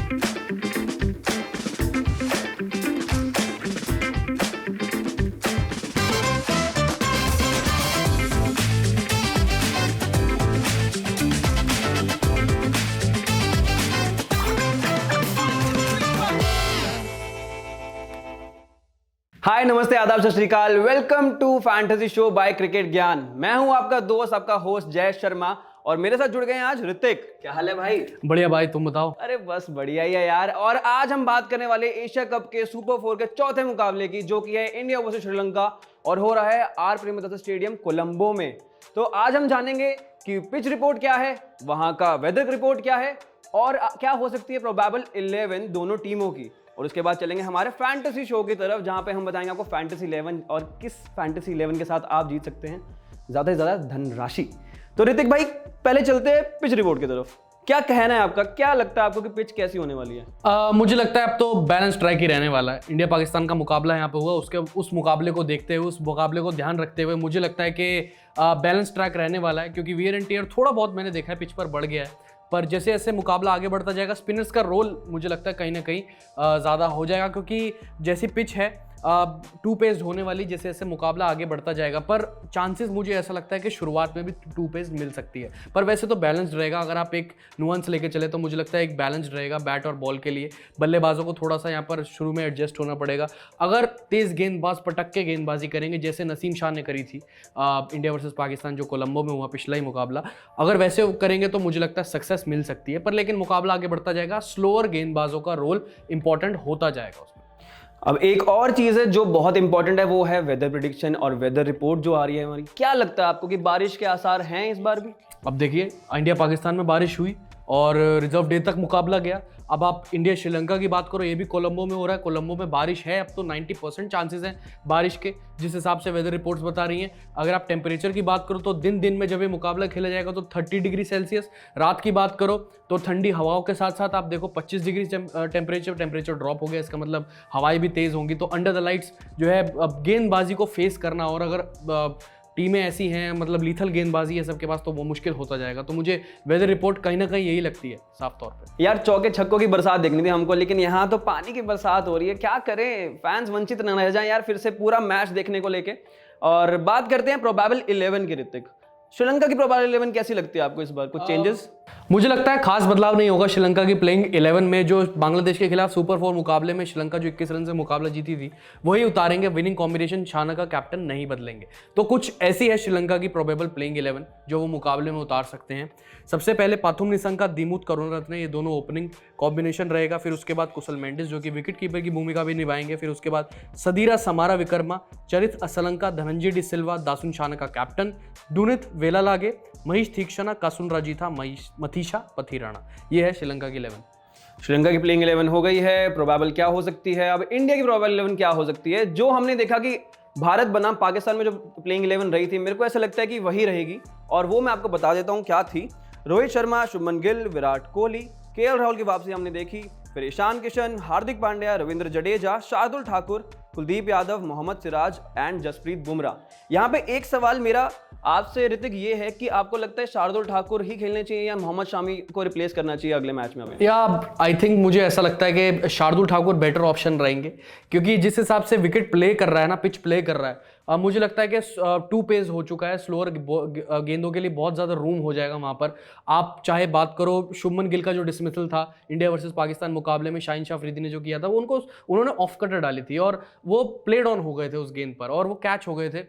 हाय, नमस्ते, आदाब, Sat Shri Akal. Welcome to fantasy show by cricket Gyan. मैं हूं आपका दोस्त, आपका होस्ट जय शर्मा, और मेरे साथ जुड़ गए हैं आज ऋतिक। क्या हाल है भाई? बढ़िया भाई, तुम बताओ। अरे बस बढ़िया ही है यार। और आज हम बात करने वाले एशिया कप के सुपर 4 के चौथे मुकाबले की, जो कि है इंडिया वर्सेस श्रीलंका और हो रहा है आर प्रेमदासा स्टेडियम कोलंबो में। तो आज हम जानेंगे कि पिच रिपोर्ट क्या है, वहां का वेदर रिपोर्ट क्या है और क्या हो सकती है प्रोबेबल 11 दोनों टीमों की। और उसके बाद चलेंगे हमारे फैंटेसी शो की तरफ, जहां पे हम बताएंगे आपको फैंटेसी 11 और किस फैंटेसी 11 के साथ आप जीत सकते हैं ज्यादा से ज्यादा धनराशि। तो ऋतिक भाई, पहले चलते हैं पिच रिपोर्ट की तरफ। क्या कहना है आपका? क्या लगता है आपको कि पिच कैसी होने वाली है? मुझे लगता है अब तो बैलेंस ट्रैक ही रहने वाला है। इंडिया पाकिस्तान का मुकाबला यहाँ पे हुआ, उस मुकाबले को देखते हुए, उस मुकाबले को ध्यान रखते हुए मुझे लगता है कि बैलेंस ट्रैक रहने वाला है, क्योंकि वियर एंड टियर थोड़ा बहुत मैंने देखा है पिच पर बढ़ गया है। पर जैसे जैसे मुकाबला आगे बढ़ता जाएगा, स्पिनर्स का रोल मुझे लगता है कहीं ना कहीं ज़्यादा हो जाएगा, क्योंकि जैसी पिच है टू पेस्ड होने वाली, जैसे जैसे मुकाबला आगे बढ़ता जाएगा। पर चांसेस मुझे ऐसा लगता है कि शुरुआत में भी टू पेस्ड मिल सकती है, पर वैसे तो बैलेंस्ड रहेगा। अगर आप एक नुआंस लेके चले तो मुझे लगता है एक बैलेंस्ड रहेगा बैट और बॉल के लिए। बल्लेबाजों को थोड़ा सा यहाँ पर शुरू में एडजस्ट होना पड़ेगा। अगर तेज़ गेंदबाज पटक के गेंदबाजी करेंगे, जैसे नसीम शाह ने करी थी इंडिया वर्सेस पाकिस्तान जो कोलंबो में हुआ पिछला ही मुकाबला, अगर वैसे करेंगे तो मुझे लगता है सक्सेस मिल सकती है। पर लेकिन मुकाबला आगे बढ़ता जाएगा, स्लोअर गेंदबाजों का रोल इंपॉर्टेंट होता जाएगा उसमें। अब एक और चीज है जो बहुत इंपॉर्टेंट है, वो है वेदर प्रिडिक्शन और वेदर रिपोर्ट जो आ रही है हमारी। क्या लगता है आपको कि बारिश के आसार हैं इस बार भी? अब देखिए, इंडिया पाकिस्तान में बारिश हुई और रिजर्व डे तक मुकाबला गया। अब आप इंडिया श्रीलंका की बात करो, ये भी कोलंबो में हो रहा है। कोलंबो में बारिश है, अब तो 90% चांसेस हैं बारिश के, जिस हिसाब से वेदर रिपोर्ट्स बता रही हैं। अगर आप टेम्परेचर की बात करो तो दिन में जब ये मुकाबला खेला जाएगा तो 30 डिग्री सेल्सियस। रात की बात करो तो ठंडी हवाओं के साथ साथ आप देखो 25 डिग्री टेम्परेचर ड्रॉप हो गया। इसका मतलब हवाएं भी तेज़ होंगी। तो अंडर द लाइट्स जो है गेंदबाजी को फेस करना, और अगर टीमें ऐसी हैं मतलब लीथल गेंदबाजी है सबके पास, तो वो मुश्किल होता जाएगा। तो मुझे वेदर रिपोर्ट कहीं ना कहीं यही लगती है साफ तौर पे। यार चौके छक्कों की बरसात देखनी थी हमको, लेकिन यहाँ तो पानी की बरसात हो रही है। क्या करें, फैंस वंचित न रह जाएं यार फिर से पूरा मैच देखने को लेके। और बात करते हैं प्रोबेबल 11 की। ऋतिक, श्रीलंका की प्रोबेबल 11 कैसी लगती है आपको इस बार? कुछ चेंजेस? मुझे लगता है खास बदलाव नहीं होगा श्रीलंका की प्लेइंग 11 में। जो बांग्लादेश के खिलाफ सुपर 4 मुकाबले में श्रीलंका जो 21 रन से मुकाबला जीती थी, वही उतारेंगे। विनिंग कॉम्बिनेशन शाना का कैप्टन नहीं बदलेंगे। तो कुछ ऐसी है श्रीलंका की प्रोबेबल प्लेइंग 11 जो वो मुकाबले में उतार सकते हैं। सबसे पहले पाथुम निशंका, दिमुथ करुणारत्ने, ये दोनों ओपनिंग कॉम्बिनेशन रहेगा। फिर उसके बाद कुशल मेंडिस जो कि विकेट कीपर की भूमिका भी निभाएंगे। फिर उसके बाद सदीरा समारा विक्रमा, चरित असलंका, धनंजय डी सिल्वा, दासुन शाना का कैप्टन, दुनित वेलालागे, महेश थीक्षणा, कासुन राजीथा, मथीशा पथिराणा। ये है श्रीलंका की 11। श्रीलंका की प्लेइंग 11 हो गई है। प्रोबेबल क्या हो सकती है? अब इंडिया की प्रोबेबल 11 क्या हो सकती है? जो हमने देखा कि भारत बनाम पाकिस्तान में जो प्लेइंग 11 रही थी, मेरे को ऐसा लगता है कि वही रहेगी, और वो मैं आपको बता देता हूँ क्या थी। रोहित शर्मा, शुभमन गिल, विराट कोहली, केएल राहुल की वापसी हमने देखी। फिर ईशान किशन, हार्दिक पांड्या, रविंद्र जडेजा, शार्दुल ठाकुर, कुलदीप यादव, मोहम्मद सिराज एंड जसप्रीत बुमराह। यहाँ पे एक सवाल मेरा आपसे ऋतिक ये है कि आपको लगता है शार्दुल ठाकुर ही खेलने चाहिए या मोहम्मद शामी को रिप्लेस करना चाहिए अगले मैच में हमें? या आई थिंक मुझे ऐसा लगता है कि शार्दुल ठाकुर बेटर ऑप्शन रहेंगे, क्योंकि जिस हिसाब से विकेट प्ले कर रहा है ना, पिच प्ले कर रहा है, मुझे लगता है कि टू पेस हो चुका है। स्लोअर गेंदों के लिए बहुत ज़्यादा रूम हो जाएगा वहाँ पर। आप चाहे बात करो शुभमन गिल का जो डिसमिसल था इंडिया वर्सेस पाकिस्तान मुकाबले में, शाहीन शाह अफरीदी ने जो किया था, उन्होंने ऑफ कटर डाली थी और वो प्लेड ऑन हो गए थे उस गेंद पर, और वो कैच हो गए थे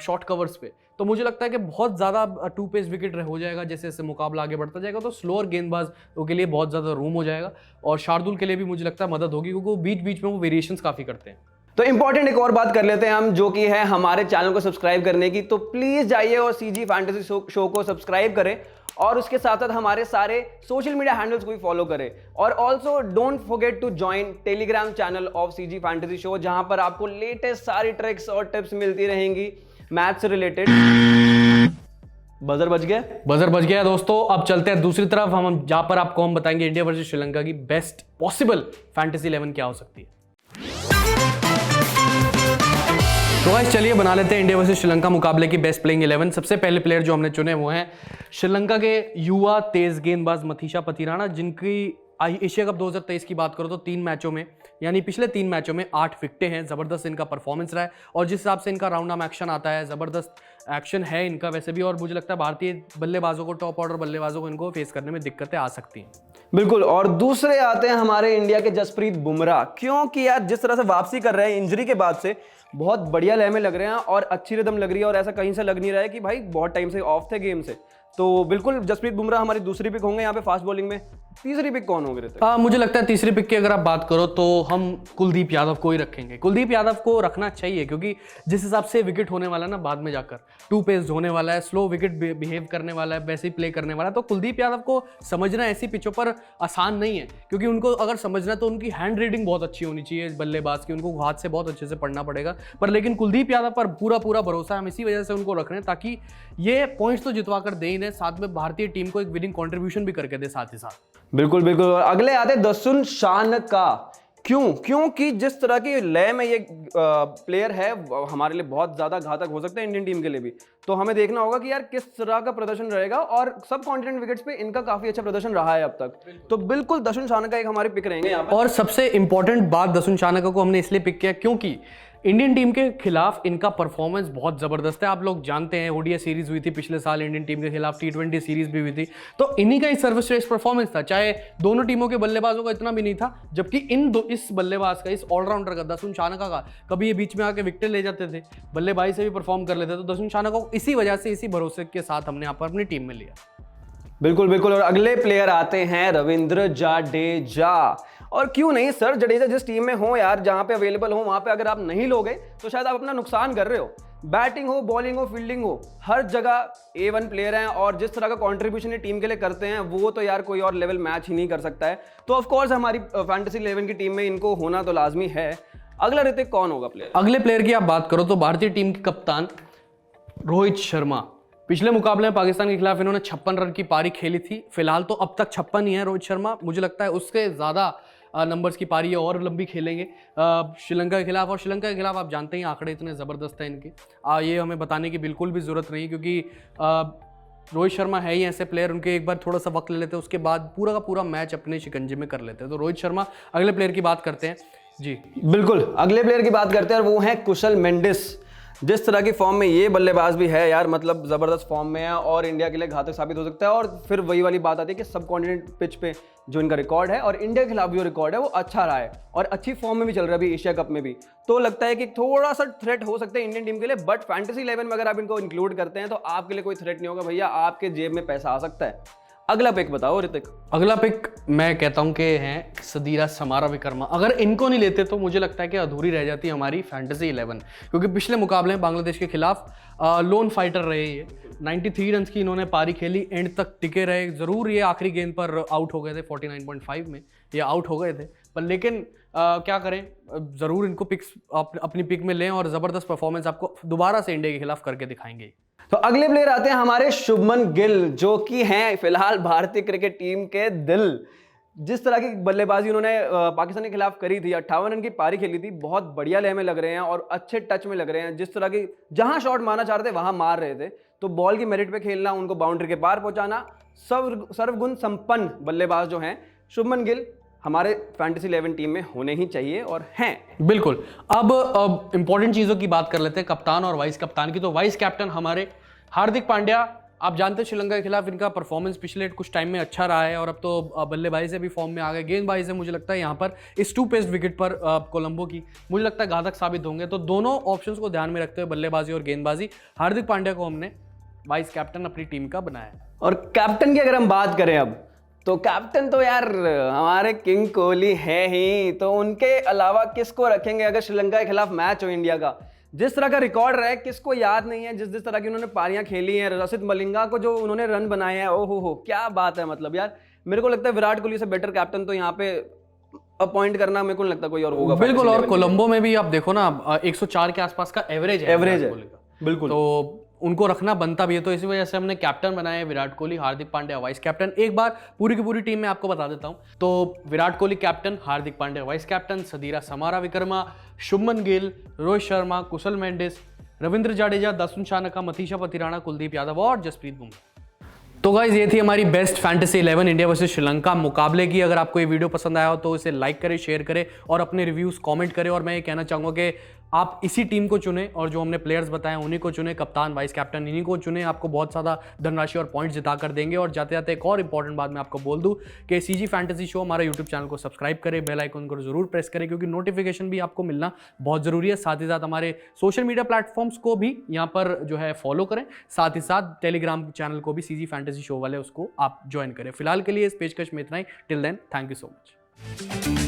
शॉर्ट कवर्स पे। तो मुझे लगता है कि बहुत ज़्यादा टू पेस विकेट हो जाएगा जैसे जैसे मुकाबला आगे बढ़ता जाएगा। तो स्लोअर गेंदबाज के लिए बहुत ज़्यादा रूम हो जाएगा, और शार्दुल के लिए भी मुझे लगता है मदद होगी, क्योंकि वो बीच बीच में वो वेरिएशंस काफ़ी करते हैं। तो इंपॉर्टेंट एक और बात कर लेते हैं हम, जो कि है हमारे चैनल को सब्सक्राइब करने की। तो प्लीज जाइए और सीजी फैंटेसी शो को सब्सक्राइब करें, और उसके साथ साथ हमारे सारे सोशल मीडिया हैंडल्स को भी फॉलो करें। और also don't forget to join Telegram channel of CG fantasy show, जहां पर आपको लेटेस्ट सारी ट्रिक्स और टिप्स मिलती रहेंगी मैथ से रिलेटेड। बजर बज गया दोस्तों। अब चलते हैं दूसरी तरफ, हम जहां पर आपको हम बताएंगे इंडिया वर्सेस श्रीलंका की बेस्ट पॉसिबल फैंटेसी 11 क्या हो सकती है। तो गाइस चलिए बना लेते हैं इंडिया वर्सेस श्रीलंका मुकाबले की बेस्ट प्लेइंग 11। सबसे पहले प्लेयर जो हमने चुने वो हैं श्रीलंका के युवा तेज गेंदबाज मथीशा पथिराणा, जिनकी एशिया कप 2023 की बात करो तो 3 मैचों में, यानी पिछले 3 मैचों में 8 विकेटें हैं। ज़बरदस्त इनका परफॉर्मेंस रहा है और जिस हिसाब से इनका राउंड आर्म एक्शन आता है, ज़बरदस्त एक्शन है इनका वैसे भी। और मुझे लगता है भारतीय बल्लेबाजों को, टॉप ऑर्डर बल्लेबाजों को इनको फेस करने में दिक्कतें आ सकती हैं। बिल्कुल। और दूसरे आते हैं हमारे इंडिया के जसप्रीत बुमराह, क्योंकि यार जिस तरह से वापसी कर रहे हैं इंजरी के बाद से, बहुत बढ़िया लय में लग रहे हैं और अच्छी रिदम लग रही है और ऐसा कहीं से लग नहीं रहा है कि भाई बहुत टाइम से ऑफ थे गेम से। तो बिल्कुल जसप्रीत बुमराह हमारी दूसरी पिक होंगे यहाँ पे फास्ट बॉलिंग में। तीसरी पिक कौन होगी ऋतिक? मुझे लगता है तीसरी पिक की अगर आप बात करो तो हम कुलदीप यादव को ही रखेंगे। कुलदीप यादव को रखना चाहिए क्योंकि जिस हिसाब से विकेट होने वाला है ना बाद में जाकर, 2 पेस होने वाला है, स्लो विकेट बिहेव करने वाला है, वैसे ही प्ले करने वाला है, तो कुलदीप यादव को समझना ऐसी पिचों पर आसान नहीं है। क्योंकि उनको अगर समझना तो उनकी हैंड रीडिंग बहुत अच्छी होनी चाहिए बल्लेबाज की, उनको हाथ से बहुत अच्छे से पढ़ना पड़ेगा। पर लेकिन कुलदीप यादव पर पूरा भरोसा है, हम इसी वजह से उनको रख रहे हैं ताकि ये पॉइंट्स तो जितवा कर दे ही दें, साथ में भारतीय टीम को एक विनिंग कॉन्ट्रीब्यूशन भी करके दे साथ ही साथ। बिल्कुल बिल्कुल। अगले आते दसुन शानका। क्योंकि जिस तरह की लय में ये प्लेयर है हमारे लिए बहुत ज्यादा घातक हो सकता है इंडियन टीम के लिए भी। तो हमें देखना होगा कि यार किस तरह का प्रदर्शन रहेगा और सब कॉन्टिनेंट विकेट्स पे इनका काफी अच्छा प्रदर्शन रहा है अब तक। तो बिल्कुल दसुन शानका एक हमारी पिक रहेंगे यहाँ पर। और सबसे इंपॉर्टेंट बात दसुन शानका को हमने इसलिए पिक किया क्योंकि इंडियन टीम के खिलाफ इनका परफॉर्मेंस बहुत ज़बरदस्त है। आप लोग जानते हैं ओडीआई सीरीज हुई थी पिछले साल इंडियन टीम के खिलाफ, T20 सीरीज भी हुई थी, तो इन्हीं का ही सर्वश्रेष्ठ परफॉर्मेंस था। चाहे दोनों टीमों के बल्लेबाजों का इतना भी नहीं था, जबकि इस बल्लेबाज का, इस ऑलराउंडर का, दसुन शानका का, कभी ये बीच में आके विकेट ले जाते थे, बल्लेबाजी से भी परफॉर्म कर लेते थे। तो दसुन शानका को इसी वजह से, इसी भरोसे के साथ हमने यहाँ पर अपनी टीम में लिया। बिल्कुल बिल्कुल। और अगले प्लेयर आते हैं रविंद्र जाडेजा। और क्यों नहीं सर, जडेजा जिस टीम में हो यार, जहां पे अवेलेबल हो वहां पे अगर आप नहीं लोगे तो शायद आप अपना नुकसान कर रहे हो। बैटिंग हो, बॉलिंग हो, फील्डिंग हो, हर जगह A1 प्लेयर हैं और जिस तरह का कंट्रीब्यूशन ये टीम के लिए करते हैं वो तो यार कोई और लेवल मैच ही नहीं कर सकता है। तो ऑफ कोर्स हमारी फैंटेसी 11 की टीम में इनको होना तो लाजमी है। अगला ऋतिक कौन होगा प्लेयर? अगले प्लेयर की आप बात करो तो भारतीय टीम के कप्तान रोहित शर्मा। पिछले मुकाबले में पाकिस्तान के खिलाफ इन्होंने 56 रन की पारी खेली थी। फिलहाल तो अब तक 56 ही है रोहित शर्मा, मुझे लगता है उससे ज़्यादा नंबर्स की पारी और लंबी खेलेंगे श्रीलंका के खिलाफ। और श्रीलंका के खिलाफ आप जानते हैं आंकड़े इतने ज़बरदस्त हैं इनके, ये हमें बताने की बिल्कुल भी ज़रूरत नहीं, क्योंकि रोहित शर्मा है ही ऐसे प्लेयर, उनके एक बार थोड़ा सा वक्त ले लेते हैं उसके बाद पूरा का पूरा मैच अपने शिकंजे में कर लेते हैं। तो रोहित शर्मा। अगले प्लेयर की बात करते हैं जी। बिल्कुल, अगले प्लेयर की बात करते हैं और वो है कुशल मेंडिस। जिस तरह की फॉर्म में ये बल्लेबाज भी है यार, मतलब जबरदस्त फॉर्म में है और इंडिया के लिए घातक साबित हो सकता है। और फिर वही वाली बात आती है कि सब कॉन्टिनेंट पिच पे जो इनका रिकॉर्ड है और इंडिया के खिलाफ जो रिकॉर्ड है वो अच्छा रहा है और अच्छी फॉर्म में भी चल रहा है अभी एशिया कप में भी। तो लगता है कि थोड़ा सा थ्रेट हो सकता है इंडियन टीम के लिए, बट फैंटेसी 11 में अगर आप इनको इंक्लूड करते हैं तो आपके लिए कोई थ्रेट नहीं होगा भैया, आपके जेब में पैसा आ सकता है। अगला पिक बताओ ऋतिक। अगला पिक मैं कहता हूं कि हैं सदीरा समारा विक्रमा। अगर इनको नहीं लेते तो मुझे लगता है कि अधूरी रह जाती है हमारी फैंटेसी 11, क्योंकि पिछले मुकाबले में बांग्लादेश के खिलाफ लोन फाइटर रहे ये। 93 रन की इन्होंने पारी खेली, एंड तक टिके रहे। ज़रूर ये आखिरी गेंद पर आउट हो गए थे, 49.5 में ये आउट हो गए थे, पर लेकिन क्या करें, ज़रूर इनको पिक्स अपनी पिक में लें और ज़बरदस्त परफॉर्मेंस आपको दोबारा से इंडिया के खिलाफ करके दिखाएंगे। तो अगले प्लेयर आते हैं हमारे शुभमन गिल, जो कि हैं फिलहाल भारतीय क्रिकेट टीम के दिल। जिस तरह की बल्लेबाजी उन्होंने पाकिस्तान के खिलाफ करी थी, 58 रन की पारी खेली थी, बहुत बढ़िया लय में लग रहे हैं और अच्छे टच में लग रहे हैं। जिस तरह की जहां शॉट मारना चाह रहे थे वहां मार रहे थे, तो बॉल की मेरिट पे खेलना, उनको बाउंड्री के पार पहुंचाना, सर्वगुण संपन्न बल्लेबाज जो हैं शुभमन गिल हमारे फैंटेसी 11 टीम में होने ही चाहिए और हैं। बिल्कुल। अब इंपॉर्टेंट चीज़ों की बात कर लेते हैं, कप्तान और वाइस कप्तान की। तो वाइस कैप्टन हमारे हार्दिक पांड्या। आप जानते हैं श्रीलंका के खिलाफ इनका परफॉर्मेंस पिछले कुछ टाइम में अच्छा रहा है और अब तो बल्लेबाजी से भी फॉर्म में आ गए। गेंदबाजी से मुझे लगता है यहाँ पर इस 2 पेस विकेट पर कोलंबो की मुझे लगता है घातक साबित होंगे। तो दोनों ऑप्शंस को ध्यान में रखते हुए बल्लेबाजी और गेंदबाजी, हार्दिक पांड्या को हमने वाइस कैप्टन अपनी टीम का बनाया है। और कैप्टन की अगर हम बात करें अब, तो कैप्टन तो यार हमारे किंग कोहली है ही, तो उनके अलावा किसको रखेंगे अगर श्रीलंका के खिलाफ मैच हो इंडिया का? जिस तरह का रिकॉर्ड रहा है किसको याद नहीं है, जिस तरह की उन्होंने पारियां खेली हैं, रसिद मलिंगा को जो उन्होंने रन बनाए हैं, ओहो हो क्या बात है। मतलब यार मेरे को लगता है विराट कोहली से बेटर कैप्टन तो यहाँ पे अपॉइंट करना मेरे को नहीं लगता कोई और होगा। बिल्कुल। और कोलंबो में भी आप देखो ना 104 के आसपास का एवरेज है बिल्कुल, तो उनको रखना बनता भी है। तो इसी वजह से हमने कैप्टन बनाया है विराट कोहली, हार्दिक पांड्या वाइस कैप्टन। एक बार पूरी की पूरी टीम में आपको बता देता हूं। तो Virat Kohli captain, Hardik Pandya vice captain, Sadeera Samarawickrama, Shubman Gill, Rohit Sharma, Kusal Mendis, Ravindra Jadeja, Dasun Shanaka, Matheesha Pathirana, Kuldeep Yadav और जसप्रीत बुमराह। तो गाइज ये थी हमारी best fantasy 11 India versus Sri Lanka मुकाबले की। अगर आपको ये वीडियो पसंद आया हो तो इसे लाइक करें, शेयर करें और अपने रिव्यूज कमेंट करें। और मैं ये कहना चाहूँगा कि आप इसी टीम को चुने और जो हमने प्लेयर्स बताए उन्हीं को चुने, कप्तान वाइस कैप्टन इन्हीं को चुने। आपको बहुत ज़्यादा धनराशि और पॉइंट्स जिता कर देंगे। और जाते जाते एक और इंपॉर्टेंट बात मैं आपको बोल दूं कि सीजी फैंटेसी शो हमारा यूट्यूब चैनल को सब्सक्राइब करें, बेल आइकन को जरूर प्रेस करें क्योंकि नोटिफिकेशन भी आपको मिलना बहुत ज़रूरी है। साथ ही साथ हमारे सोशल मीडिया प्लेटफॉर्म्स को भी यहाँ पर जो है फॉलो करें। साथ ही साथ टेलीग्राम चैनल को भी सीजी फैंटेसी शो वाले उसको आप ज्वाइन करें। फिलहाल के लिए इस पेशकश में इतना ही। Till then, thank you so much.